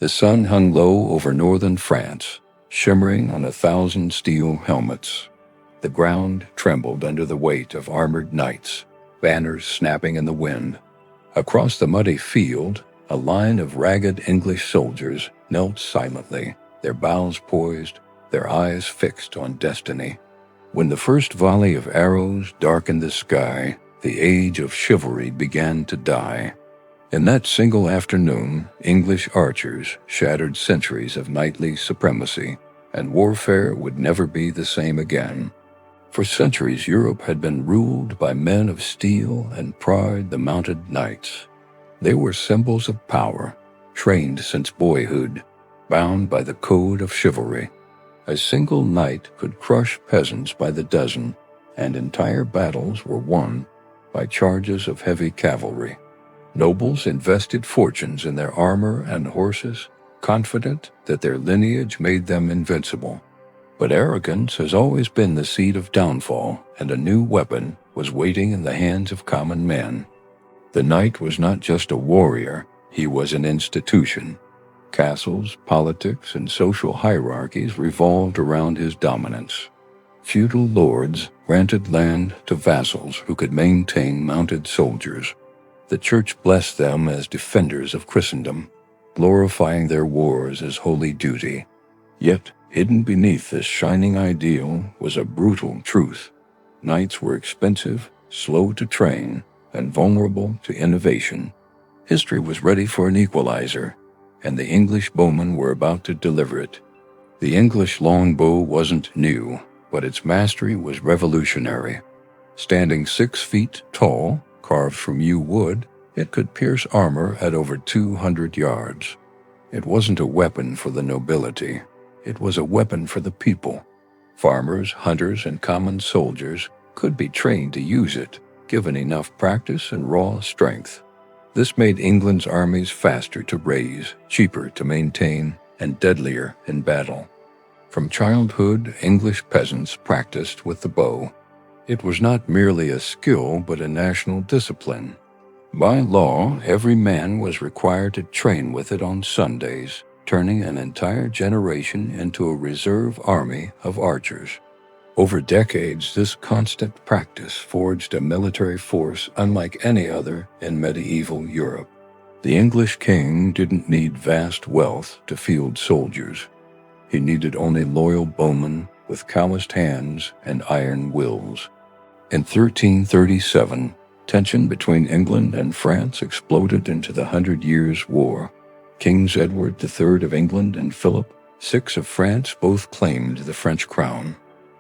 The sun hung low over northern France, shimmering on 1,000 steel helmets. The ground trembled under the weight of armored knights, banners snapping in the wind. Across the muddy field, a line of ragged English soldiers knelt silently, their bows poised, their eyes fixed on destiny. When the first volley of arrows darkened the sky, the age of chivalry began to die. In that single afternoon, English archers shattered centuries of knightly supremacy, and warfare would never be the same again. For centuries, Europe had been ruled by men of steel and pride, the mounted knights. They were symbols of power, trained since boyhood, bound by the code of chivalry. A single knight could crush peasants by the dozen, and entire battles were won by charges of heavy cavalry. Nobles invested fortunes in their armor and horses, confident that their lineage made them invincible. But arrogance has always been the seed of downfall, and a new weapon was waiting in the hands of common men. The knight was not just a warrior, he was an institution. Castles, politics, and social hierarchies revolved around his dominance. Feudal lords granted land to vassals who could maintain mounted soldiers. The church blessed them as defenders of Christendom, glorifying their wars as holy duty. Yet, hidden beneath this shining ideal was a brutal truth. Knights were expensive, slow to train, and vulnerable to innovation. History was ready for an equalizer, and the English bowmen were about to deliver it. The English longbow wasn't new, but its mastery was revolutionary. Standing 6 feet tall, carved from yew wood, it could pierce armor at over 200 yards. It wasn't a weapon for the nobility. It was a weapon for the people. Farmers, hunters, and common soldiers could be trained to use it, given enough practice and raw strength. This made England's armies faster to raise, cheaper to maintain, and deadlier in battle. From childhood, English peasants practiced with the bow. It was not merely a skill, but a national discipline. By law, every man was required to train with it on Sundays, turning an entire generation into a reserve army of archers. Over decades, this constant practice forged a military force unlike any other in medieval Europe. The English king didn't need vast wealth to field soldiers. He needed only loyal bowmen with calloused hands and iron wills. In 1337, tension between England and France exploded into the 100 Years' War. Kings Edward III of England and Philip VI of France both claimed the French crown,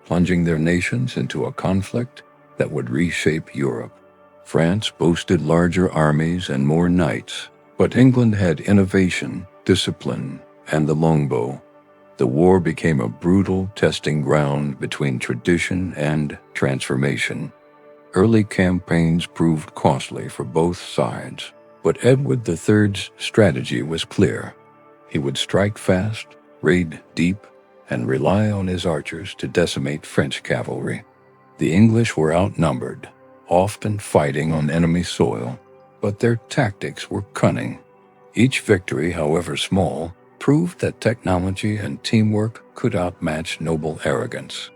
plunging their nations into a conflict that would reshape Europe. France boasted larger armies and more knights, but England had innovation, discipline, and the longbow. The war became a brutal testing ground between tradition and transformation. Early campaigns proved costly for both sides, but Edward III's strategy was clear. He would strike fast, raid deep, and rely on his archers to decimate French cavalry. The English were outnumbered, often fighting on enemy soil, but their tactics were cunning. Each victory, however small, proved that technology and teamwork could outmatch noble arrogance.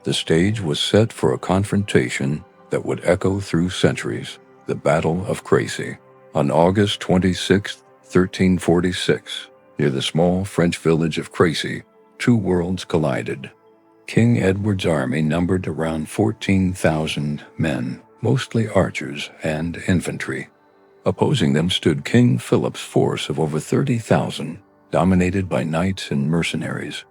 The stage was set for a confrontation that would echo through centuries, the Battle of Crécy. On August 26, 1346, near the small French village of Crécy, two worlds collided. King Edward's army numbered around 14,000 men, mostly archers and infantry. Opposing them stood King Philip's force of over 30,000, dominated by knights and mercenaries.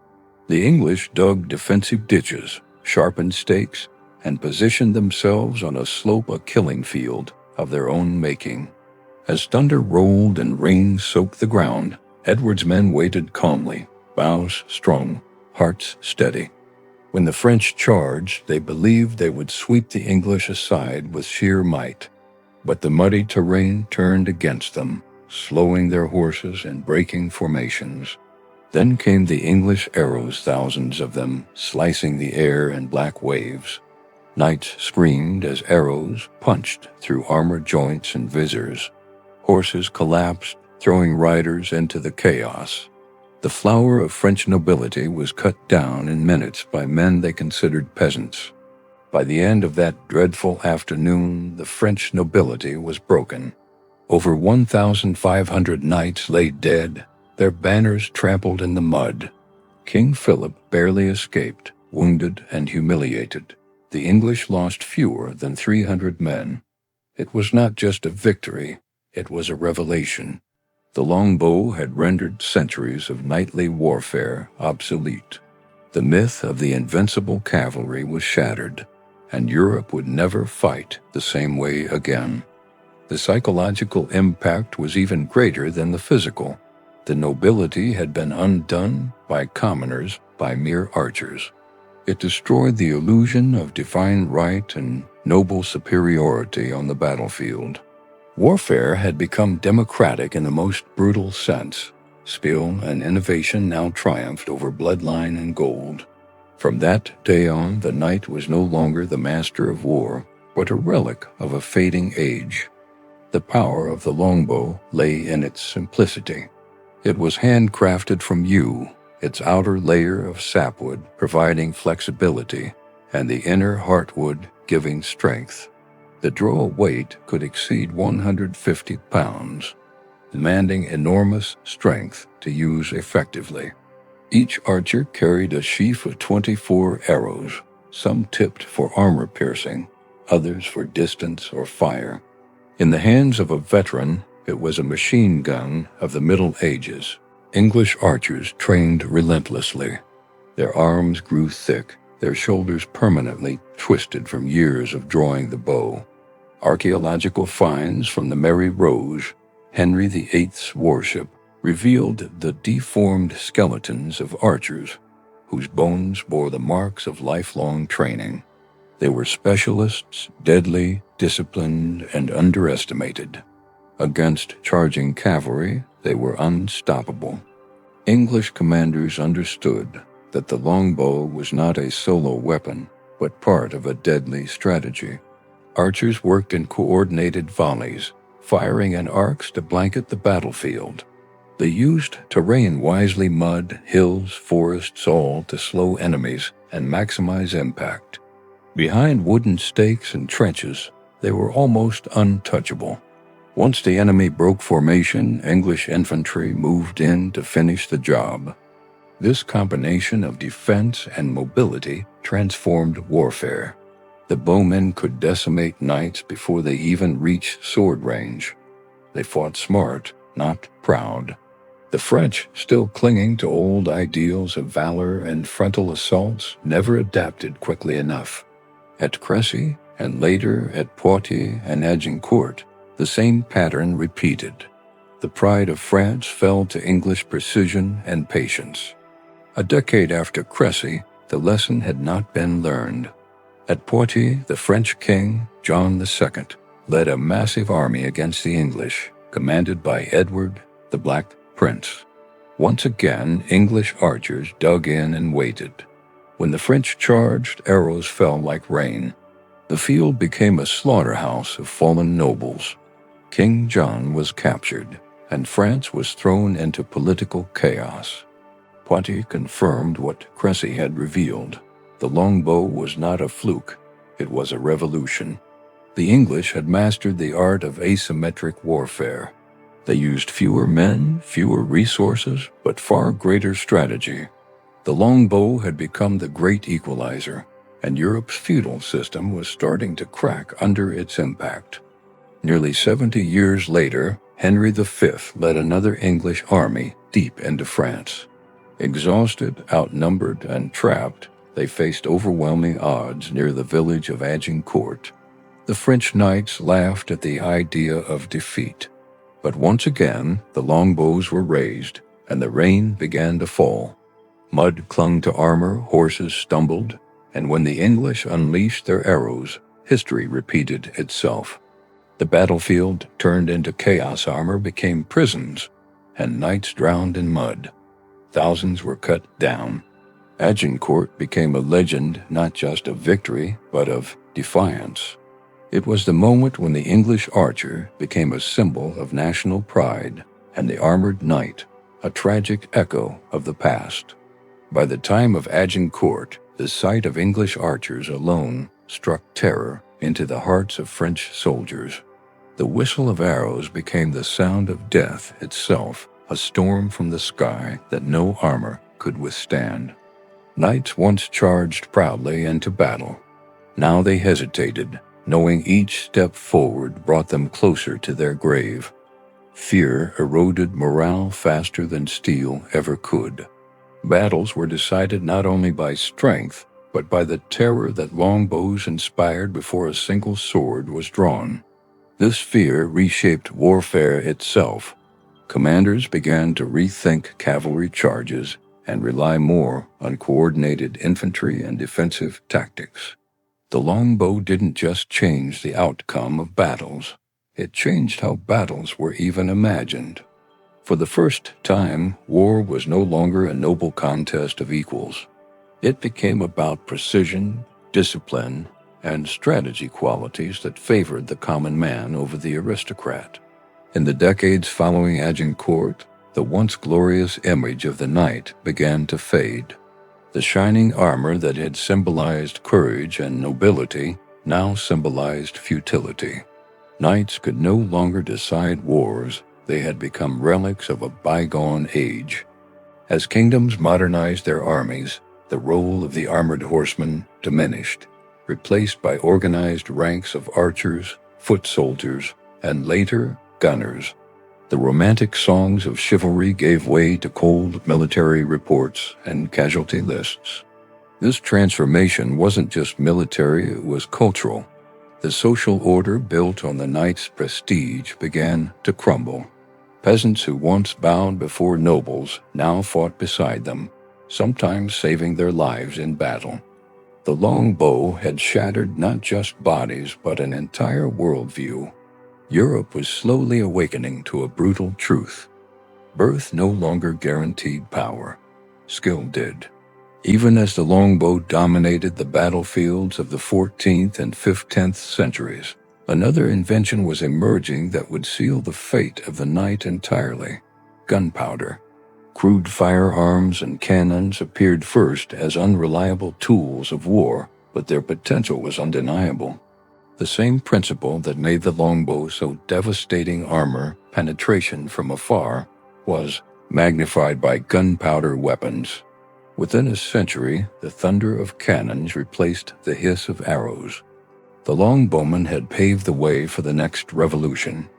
The English dug defensive ditches, sharpened stakes, and positioned themselves on a slope, a killing field of their own making. As thunder rolled and rain soaked the ground, Edward's men waited calmly, bows strung, hearts steady. When the French charged, they believed they would sweep the English aside with sheer might. But the muddy terrain turned against them, slowing their horses and breaking formations. Then came the English arrows, thousands of them, slicing the air in black waves. Knights screamed as arrows punched through armor joints and visors. Horses collapsed, throwing riders into the chaos. The flower of French nobility was cut down in minutes by men they considered peasants. By the end of that dreadful afternoon, the French nobility was broken. Over 1,500 knights lay dead, their banners trampled in the mud. King Philip barely escaped, wounded and humiliated. The English lost fewer than 300 men. It was not just a victory, it was a revelation. The longbow had rendered centuries of knightly warfare obsolete. The myth of the invincible cavalry was shattered, and Europe would never fight the same way again. The psychological impact was even greater than the physical. The nobility had been undone by commoners, by mere archers. It destroyed the illusion of divine right and noble superiority on the battlefield. Warfare had become democratic in the most brutal sense. Skill and innovation now triumphed over bloodline and gold. From that day on, the knight was no longer the master of war, but a relic of a fading age. The power of the longbow lay in its simplicity. It was handcrafted from yew, its outer layer of sapwood providing flexibility, and the inner heartwood giving strength. The draw weight could exceed 150 pounds, demanding enormous strength to use effectively. Each archer carried a sheaf of 24 arrows, some tipped for armor piercing, others for distance or fire. In the hands of a veteran, it was a machine gun of the Middle Ages. English archers trained relentlessly. Their arms grew thick, their shoulders permanently twisted from years of drawing the bow. Archaeological finds from the Mary Rose, Henry VIII's warship, revealed the deformed skeletons of archers whose bones bore the marks of lifelong training. They were specialists, deadly, disciplined, and underestimated. Against charging cavalry, they were unstoppable. English commanders understood that the longbow was not a solo weapon, but part of a deadly strategy. Archers worked in coordinated volleys, firing in arcs to blanket the battlefield. They used terrain wisely: mud, hills, forests, all to slow enemies and maximize impact. Behind wooden stakes and trenches, they were almost untouchable. Once the enemy broke formation, English infantry moved in to finish the job. This combination of defense and mobility transformed warfare. The bowmen could decimate knights before they even reached sword range. They fought smart, not proud. The French, still clinging to old ideals of valor and frontal assaults, never adapted quickly enough. At Crécy, and later at Poitiers and Agincourt, the same pattern repeated. The pride of France fell to English precision and patience. A decade after Crécy, the lesson had not been learned. At Poitiers, the French king, John II, led a massive army against the English, commanded by Edward, the Black Prince. Once again, English archers dug in and waited. When the French charged, arrows fell like rain. The field became a slaughterhouse of fallen nobles. King John was captured, and France was thrown into political chaos. Poitiers confirmed what Crécy had revealed. The longbow was not a fluke, it was a revolution. The English had mastered the art of asymmetric warfare. They used fewer men, fewer resources, but far greater strategy. The longbow had become the great equalizer, and Europe's feudal system was starting to crack under its impact. Nearly 70 years later, Henry V led another English army deep into France. Exhausted, outnumbered, and trapped, they faced overwhelming odds near the village of Agincourt. The French knights laughed at the idea of defeat. But once again, the longbows were raised, and the rain began to fall. Mud clung to armor, horses stumbled, and when the English unleashed their arrows, history repeated itself. The battlefield turned into chaos, armor became prisons, and knights drowned in mud. Thousands were cut down. Agincourt became a legend not just of victory, but of defiance. It was the moment when the English archer became a symbol of national pride, and the armored knight, a tragic echo of the past. By the time of Agincourt, the sight of English archers alone struck terror into the hearts of French soldiers. The whistle of arrows became the sound of death itself, a storm from the sky that no armor could withstand. Knights once charged proudly into battle. Now they hesitated, knowing each step forward brought them closer to their grave. Fear eroded morale faster than steel ever could. Battles were decided not only by strength, but by the terror that longbows inspired before a single sword was drawn. This fear reshaped warfare itself. Commanders began to rethink cavalry charges and rely more on coordinated infantry and defensive tactics. The longbow didn't just change the outcome of battles. It changed how battles were even imagined. For the first time, war was no longer a noble contest of equals. It became about precision, discipline, and strategy qualities that favored the common man over the aristocrat. In the decades following Agincourt, the once glorious image of the knight began to fade. The shining armor that had symbolized courage and nobility now symbolized futility. Knights could no longer decide wars. They had become relics of a bygone age. As kingdoms modernized their armies, the role of the armored horseman diminished, replaced by organized ranks of archers, foot soldiers, and later, gunners. The romantic songs of chivalry gave way to cold military reports and casualty lists. This transformation wasn't just military, it was cultural. The social order built on the knight's prestige began to crumble. Peasants who once bowed before nobles now fought beside them, sometimes saving their lives in battle. The longbow had shattered not just bodies but an entire worldview. Europe was slowly awakening to a brutal truth. Birth no longer guaranteed power. Skill did. Even as the longbow dominated the battlefields of the 14th and 15th centuries, another invention was emerging that would seal the fate of the knight entirely: gunpowder. Crude firearms and cannons appeared first as unreliable tools of war, but their potential was undeniable. The same principle that made the longbow so devastating armor penetration from afar was magnified by gunpowder weapons. Within a century, the thunder of cannons replaced the hiss of arrows. The longbowmen had paved the way for the next revolution.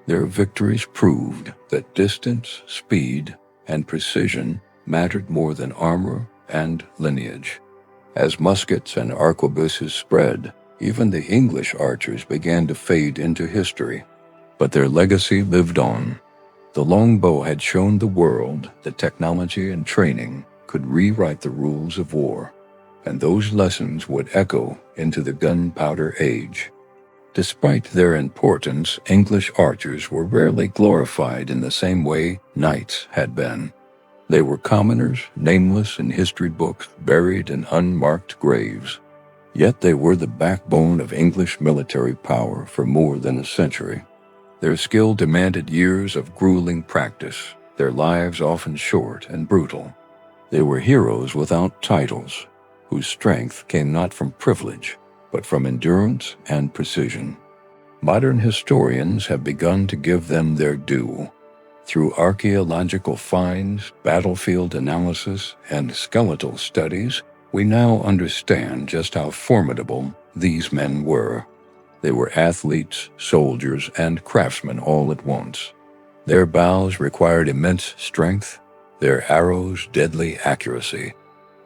Their victories proved that distance, speed, and precision mattered more than armor and lineage. As muskets and arquebuses spread, even the English archers began to fade into history. But their legacy lived on. The longbow had shown the world that technology and training could rewrite the rules of war, and those lessons would echo into the gunpowder age. Despite their importance, English archers were rarely glorified in the same way knights had been. They were commoners, nameless in history books, buried in unmarked graves. Yet they were the backbone of English military power for more than a century. Their skill demanded years of grueling practice, their lives often short and brutal. They were heroes without titles, whose strength came not from privilege, but from endurance and precision. Modern historians have begun to give them their due. Through archaeological finds, battlefield analysis, and skeletal studies, we now understand just how formidable these men were. They were athletes, soldiers, and craftsmen all at once. Their bows required immense strength, their arrows deadly accuracy.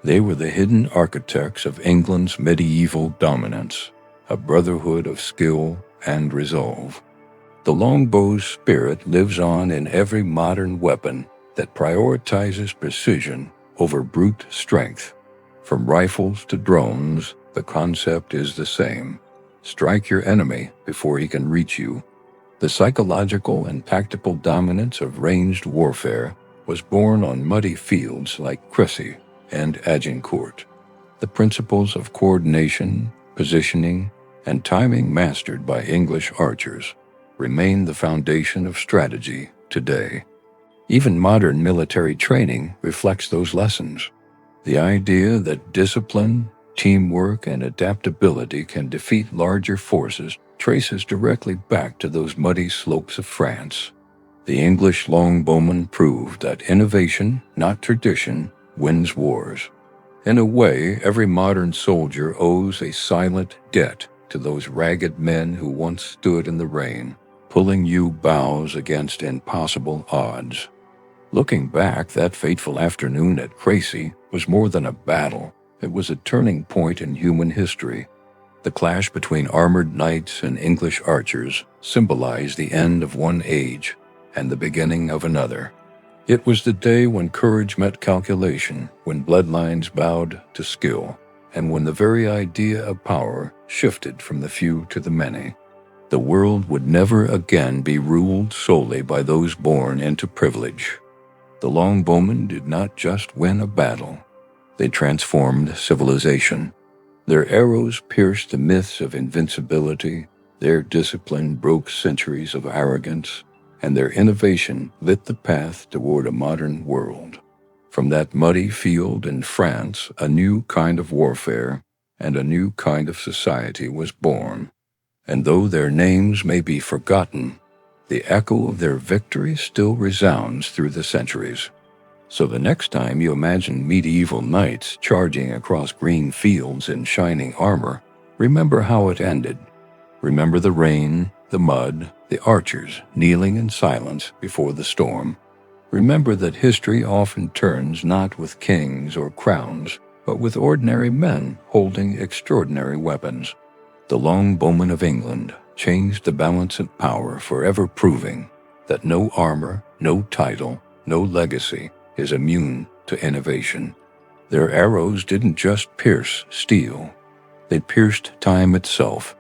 They were the hidden architects of England's medieval dominance, a brotherhood of skill and resolve. The longbow's spirit lives on in every modern weapon that prioritizes precision over brute strength. From rifles to drones, the concept is the same. Strike your enemy before he can reach you. The psychological and tactical dominance of ranged warfare was born on muddy fields like Crécy and Agincourt. The principles of coordination, positioning, and timing mastered by English archers remain the foundation of strategy today. Even modern military training reflects those lessons. The idea that discipline, teamwork, and adaptability can defeat larger forces traces directly back to those muddy slopes of France. The English longbowmen proved that innovation, not tradition, wins wars. In a way, every modern soldier owes a silent debt to those ragged men who once stood in the rain, pulling yew boughs against impossible odds. Looking back, that fateful afternoon at Crécy was more than a battle. It was a turning point in human history. The clash between armored knights and English archers symbolized the end of one age and the beginning of another. It was the day when courage met calculation, when bloodlines bowed to skill, and when the very idea of power shifted from the few to the many. The world would never again be ruled solely by those born into privilege. The longbowmen did not just win a battle. They transformed civilization. Their arrows pierced the myths of invincibility, their discipline broke centuries of arrogance, and their innovation lit the path toward a modern world. From that muddy field in France, a new kind of warfare and a new kind of society was born. And though their names may be forgotten, the echo of their victory still resounds through the centuries. So the next time you imagine medieval knights charging across green fields in shining armor, remember how it ended. Remember the rain, the mud, the archers kneeling in silence before the storm. Remember that history often turns not with kings or crowns, but with ordinary men holding extraordinary weapons. The longbowmen of England changed the balance of power, forever proving that no armor, no title, no legacy is immune to innovation. Their arrows didn't just pierce steel. They pierced time itself,